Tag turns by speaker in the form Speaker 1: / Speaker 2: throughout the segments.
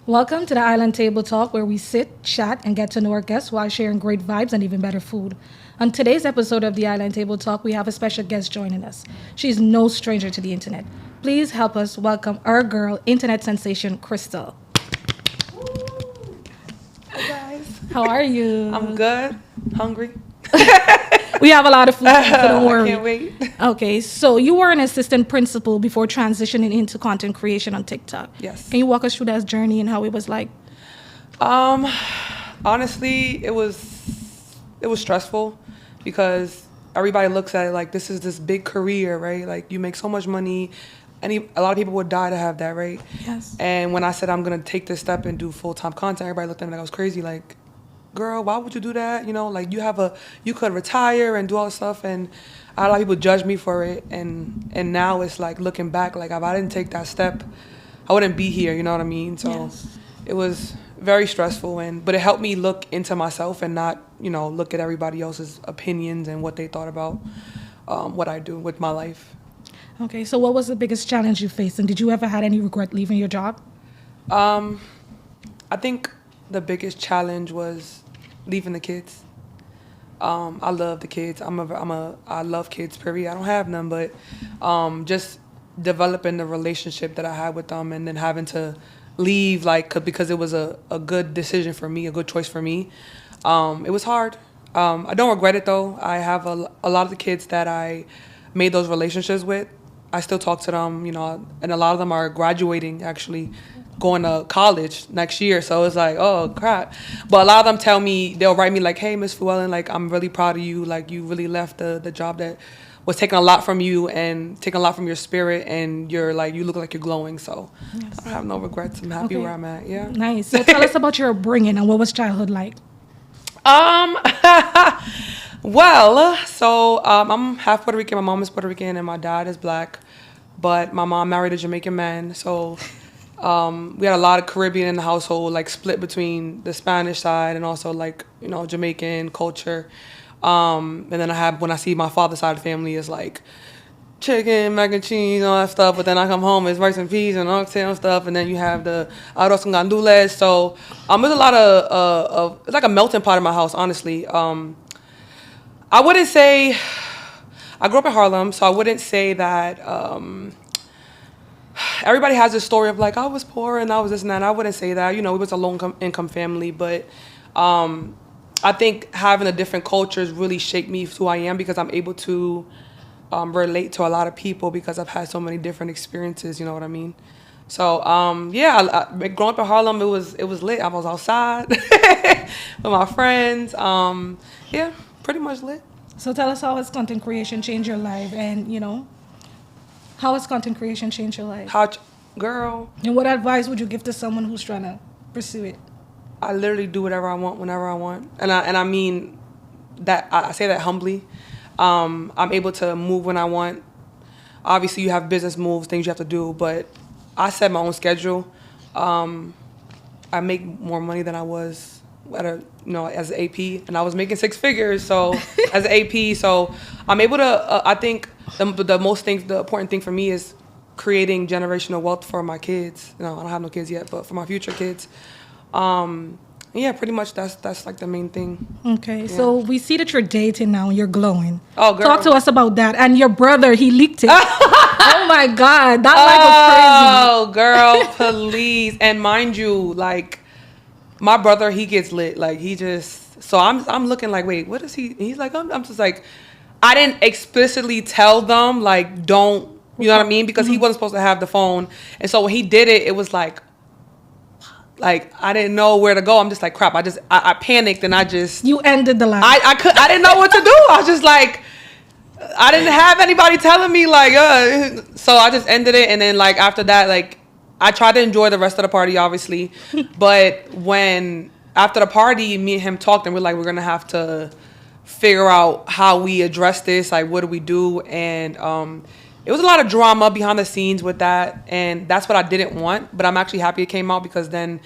Speaker 1: Welcome to the Island Table Talk, where we sit, chat, and get to know our guests while sharing great vibes and even better food. On today's episode of the Island Table Talk, we have a special guest joining us. She's no stranger to the internet. Please help us welcome our girl, internet sensation, Krystal.
Speaker 2: Hey guys.
Speaker 1: How are you?
Speaker 2: I'm good. Hungry.
Speaker 1: We have a lot of food, so don't worry.
Speaker 2: I can't wait.
Speaker 1: Okay, so you were an assistant principal before transitioning into content creation on TikTok.
Speaker 2: Yes.
Speaker 1: Can you walk us through that journey and how it was like?
Speaker 2: Honestly, it was stressful because everybody looks at it like this is this big career, right? Like you make so much money. A lot of people would die to have that, right?
Speaker 1: Yes.
Speaker 2: And when I said I'm gonna take this step and do full-time content, everybody looked at me like I was crazy. Like, girl, why would you do that? You know, like you could retire and do all this stuff, and a lot of people judge me for it. And now it's like looking back, like if I didn't take that step, I wouldn't be here. You know what I mean? So
Speaker 1: Yes.
Speaker 2: it was very stressful, but it helped me look into myself and not, look at everybody else's opinions and what they thought about what I do with my life.
Speaker 1: Okay, so what was the biggest challenge you faced, and did you ever had any regret leaving your job?
Speaker 2: I think the biggest challenge was leaving the kids. I love the kids. I love kids, period. I don't have none, but just developing the relationship that I had with them, and then having to leave, because it was a good decision for me, a good choice for me. It was hard. I don't regret it though. I have a lot of the kids that I made those relationships with. I still talk to them, and a lot of them are graduating, actually going to college next year. So it's like, oh crap. But a lot of them tell me, they'll write me like, hey, Miss Llewellyn, like I'm really proud of you. Like you really left the job that was taking a lot from you and taking a lot from your spirit, and you look like you're glowing. So
Speaker 1: Yes.
Speaker 2: I don't have no regrets. I'm happy where I'm at. Yeah.
Speaker 1: Nice. So tell us about your upbringing and what was childhood like?
Speaker 2: Well, so I'm half Puerto Rican. My mom is Puerto Rican and my dad is black, but my mom married a Jamaican man. So we had a lot of Caribbean in the household, like split between the Spanish side and also Jamaican culture. And then when I see my father's side of the family, is like chicken, mac and cheese, all that stuff. But then I come home, it's rice and peas and oxtail stuff. And then you have the arroz con gandules. So there's a lot of it's like a melting pot in my house, honestly. I wouldn't say, I grew up in Harlem, so I wouldn't say that everybody has this story of like, I was poor and I was this and that. I wouldn't say that. We was a low income family, but I think having a different cultures really shaped me to who I am, because I'm able to relate to a lot of people because I've had so many different experiences, you know what I mean? So, growing up in Harlem, it was lit. I was outside with my friends. Pretty much lit.
Speaker 1: So tell us, how has content creation changed your life, and how has content creation changed your life?
Speaker 2: Girl,
Speaker 1: And what advice would you give to someone who's trying to pursue it?
Speaker 2: I literally do whatever I want, whenever I want. And I mean that, I say that humbly. I'm able to move when I want. Obviously, you have business moves, things you have to do, but I set my own schedule. I make more money than I was as an AP, and I was making six figures. So as an AP, so I'm able to. I think the important thing for me is creating generational wealth for my kids. I don't have no kids yet, but for my future kids. Pretty much that's like the main thing.
Speaker 1: Okay,
Speaker 2: Yeah.
Speaker 1: so we see that you're dating now and you're glowing.
Speaker 2: Oh, girl.
Speaker 1: Talk to us about that. And your brother, he leaked it. Oh my God, that life was crazy.
Speaker 2: Oh, girl, please. And mind you, like, my brother, he gets lit. Like, so I'm looking like, wait, what is he? He's like, I'm just like, I didn't explicitly tell them, like, don't, you know what I mean? Because he wasn't supposed to have the phone. And so when he did it, it was like I didn't know where to go. I'm just like, crap. I panicked, and
Speaker 1: You ended the line.
Speaker 2: I didn't know what to do. I was just like, I didn't have anybody telling me like, so I just ended it. And then like after that, like I tried to enjoy the rest of the party, obviously. But after the party, me and him talked, and we're like, we're going to have to figure out how we address this. Like, what do we do? And, it was a lot of drama behind the scenes with that, and that's what I didn't want. But I'm actually happy it came out, because then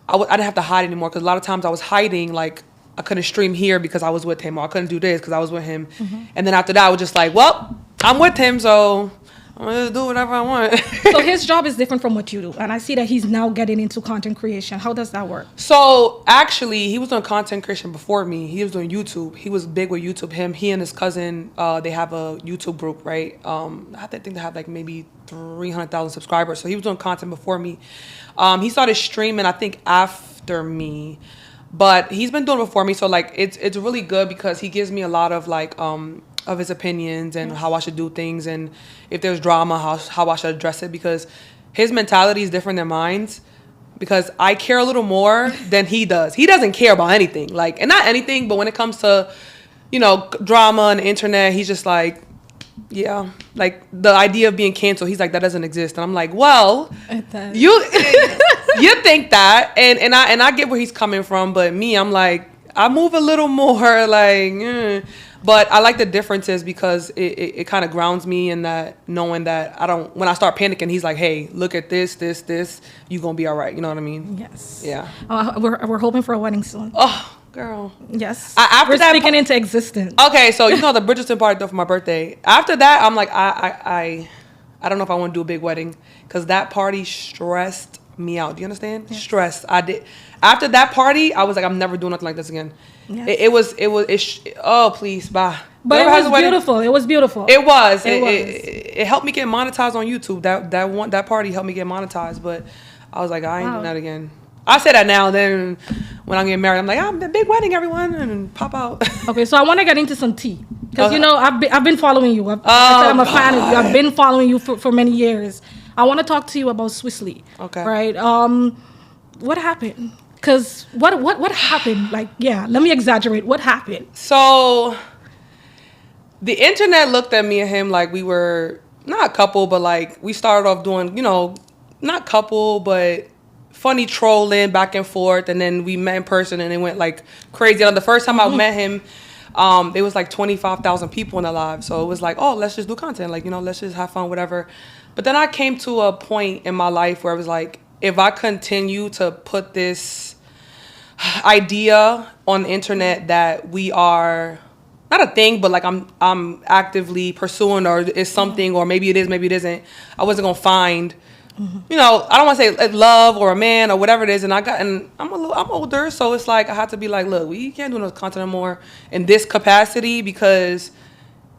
Speaker 2: I didn't have to hide anymore. Because a lot of times I was hiding, like I couldn't stream here because I was with him, or I couldn't do this because I was with him. Mm-hmm. And then after that, I was just like, well, I'm with him, so I'm gonna just do whatever I want.
Speaker 1: So his job is different from what you do, and I see that he's now getting into content creation. How does that work?
Speaker 2: So actually, he was doing content creation before me. He was doing YouTube. He was big with YouTube. He and his cousin, they have a YouTube group, right? I think they have like maybe 300,000 subscribers. So he was doing content before me. He started streaming, I think, after me, but he's been doing it before me. So like, it's really good because he gives me a lot of like of his opinions and how I should do things, and if there's drama, how I should address it, because his mentality is different than mine's. Because I care a little more than he does. He doesn't care about anything, like, and not anything, but when it comes to, drama on the internet, he's just like, yeah, like the idea of being canceled. He's like, that doesn't exist, and I'm like, well, you think that, and I get where he's coming from, but me, I'm like, I move a little more like. But I like the differences because it kind of grounds me in that, knowing that when I start panicking, he's like, hey, look at this, you gonna be all right. You know what I mean?
Speaker 1: Yes.
Speaker 2: Yeah.
Speaker 1: We're hoping for a wedding soon.
Speaker 2: Oh, girl.
Speaker 1: Yes.
Speaker 2: We're
Speaker 1: speaking into existence.
Speaker 2: Okay, so the Bridgerton party though for my birthday. After that, I'm like, I don't know if I want to do a big wedding because that party stressed me out. Do you understand? Yes. Stressed. I did. After that party, I was like, I'm never doing nothing like this again. Yes. Oh, please, bye.
Speaker 1: But it was beautiful. It was beautiful.
Speaker 2: It was. It helped me get monetized on YouTube. That party helped me get monetized. But I was like, I ain't doing that again. I say that now. Then when I get married, I'm like, I'm the big wedding, everyone, and pop out.
Speaker 1: Okay, so I want to get into some tea because I've been following you. I'm a fan of you. I've been following you for many years. I want to talk to you about Swiss Lee.
Speaker 2: Okay.
Speaker 1: Right. What happened? Because what happened? Like, yeah, let me exaggerate. What happened?
Speaker 2: So the internet looked at me and him like we were not a couple, but like we started off doing, not couple, but funny trolling back and forth. And then we met in person and it went like crazy. The first time I met him, there was like 25,000 people in the live. So it was like, oh, let's just do content. Like, let's just have fun, whatever. But then I came to a point in my life where I was like, if I continue to put this idea on the internet that we are not a thing, but like I'm actively pursuing, or it's something, or maybe it is, maybe it isn't, I wasn't gonna find, I don't want to say love or a man or whatever it is. And I'm older, so it's like I had to be like, look, we can't do no content anymore in this capacity because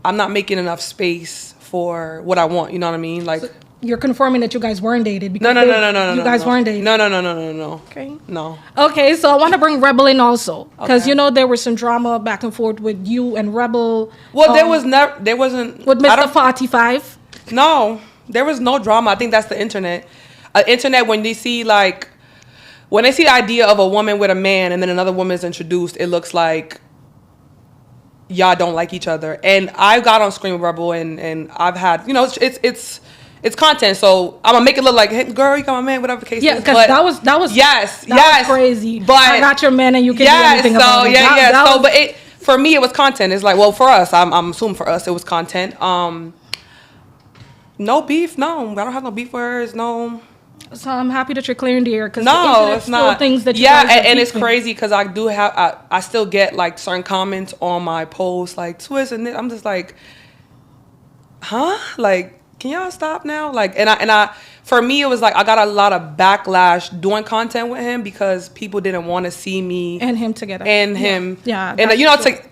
Speaker 2: I'm not making enough space for what I want. You know what I mean? Like.
Speaker 1: So you're confirming that you guys weren't dated because
Speaker 2: no.
Speaker 1: You guys weren't dated.
Speaker 2: No.
Speaker 1: Okay.
Speaker 2: No.
Speaker 1: Okay, so I want to bring Rebel in also because there was some drama back and forth with you and Rebel.
Speaker 2: Well, there wasn't
Speaker 1: with Mr. 45.
Speaker 2: No, there was no drama. I think that's the internet. Internet, when they see the idea of a woman with a man and then another woman is introduced, it looks like y'all don't like each other. And I got on Scream Rebel and I've had, it's content, so I'm gonna make it look like, hey, girl, you got my man, whatever the case is.
Speaker 1: Yeah, because that was
Speaker 2: yes,
Speaker 1: was crazy.
Speaker 2: But
Speaker 1: I got your man, and you can do anything about it.
Speaker 2: But for me, it was content. It's like, well, for us, I'm assuming for us, it was content. No beef, no, I don't have no beef with her. No.
Speaker 1: So I'm happy that you're clearing the air because
Speaker 2: no, it's not
Speaker 1: things that
Speaker 2: and it's crazy because I do have I still get like certain comments on my posts like Swiss, and I'm just like, huh, like. Can y'all stop now? Like, and I, for me, it was like I got a lot of backlash doing content with him because people didn't want to see me
Speaker 1: and him together.
Speaker 2: And him,
Speaker 1: yeah.
Speaker 2: And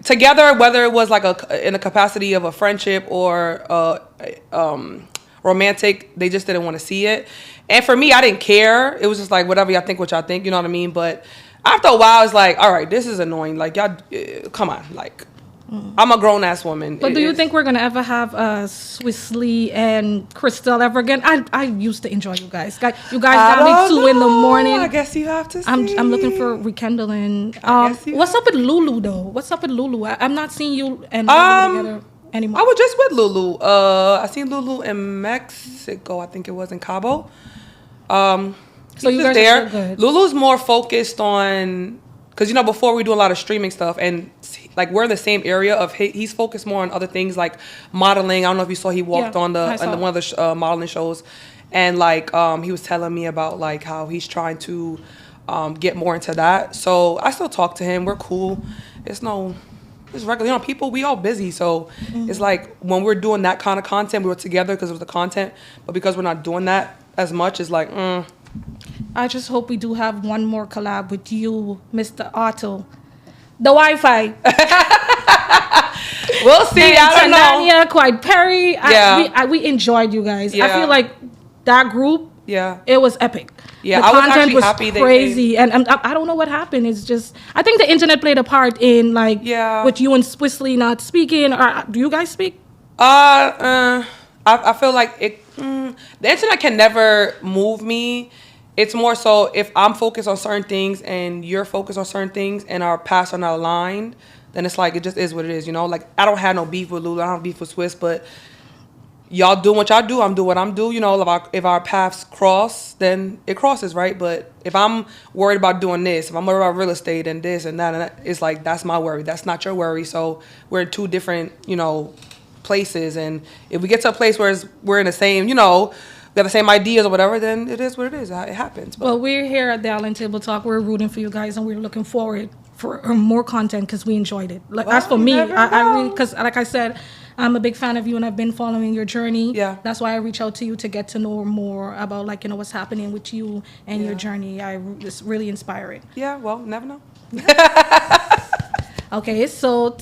Speaker 2: together, whether it was like in a capacity of a friendship or romantic, they just didn't want to see it. And for me, I didn't care. It was just like whatever y'all think, what y'all think. You know what I mean? But after a while, it's like, all right, this is annoying. Like y'all, come on, like. I'm a grown ass woman.
Speaker 1: But do you think we're gonna ever have Swiss Lee and Krystal ever again? I used to enjoy you guys. You guys got me 2 in the morning.
Speaker 2: I guess you have to.
Speaker 1: I'm looking for rekindling. What's up with Lulu though? What's up with Lulu? I'm not seeing you and Lulu together anymore.
Speaker 2: I was just with Lulu. I seen Lulu in Mexico. I think it was in Cabo. So
Speaker 1: you guys
Speaker 2: there.
Speaker 1: are so good.
Speaker 2: Lulu's more focused on. Because, before we do a lot of streaming stuff and, like, we're in the same area of, he's focused more on other things like modeling. I don't know if you saw he walked on one of the modeling shows. And, like, he was telling me about, like, how he's trying to get more into that. So I still talk to him. We're cool. It's no It's regular. You know, people, we all busy. So it's like when we're doing that kind of content, we were together because of the content. But because we're not doing that as much, it's like,
Speaker 1: I just hope we do have one more collab with you, Mr. Otto. The Wi-Fi.
Speaker 2: we'll see.
Speaker 1: And
Speaker 2: I don't know.
Speaker 1: Tananya, Quite Perry.
Speaker 2: Yeah.
Speaker 1: We enjoyed you guys. I
Speaker 2: Yeah.
Speaker 1: feel like that group,
Speaker 2: Yeah.
Speaker 1: it was epic.
Speaker 2: Yeah,
Speaker 1: the
Speaker 2: I was
Speaker 1: content
Speaker 2: actually
Speaker 1: was
Speaker 2: happy they
Speaker 1: crazy, and I don't know what happened. It's just I think the internet played a part in like
Speaker 2: Yeah.
Speaker 1: with you and Swissley not speaking. Or do you guys speak?
Speaker 2: I feel like the internet can never move me. It's more so if I'm focused on certain things and you're focused on certain things and our paths are not aligned, then it's like it just is what it is, you know. Like I don't have no beef with Lulu, I don't have beef with Swiss, but y'all do what y'all do, I'm doing what I'm do. You know, if our paths cross, then it crosses, right? But if I'm worried about doing this, if I'm worried about real estate and this and that, it's like that's my worry. That's not your worry. So we're in two different, you know, places. And if we get to a place where we're in the same, you know, we have the same ideas or whatever, then it is what it is. It happens. But.
Speaker 1: Well, we're here at the Island Table Talk. We're rooting for you guys, and we're looking forward for more content because we enjoyed it. Like as for me, I really, because like I said, I'm a big fan of you, and I've been following your journey.
Speaker 2: Yeah.
Speaker 1: That's why I reach out to you to get to know more about, like, you know, what's happening with you and your journey. It's really inspiring.
Speaker 2: Yeah, well, never know.
Speaker 1: Okay, so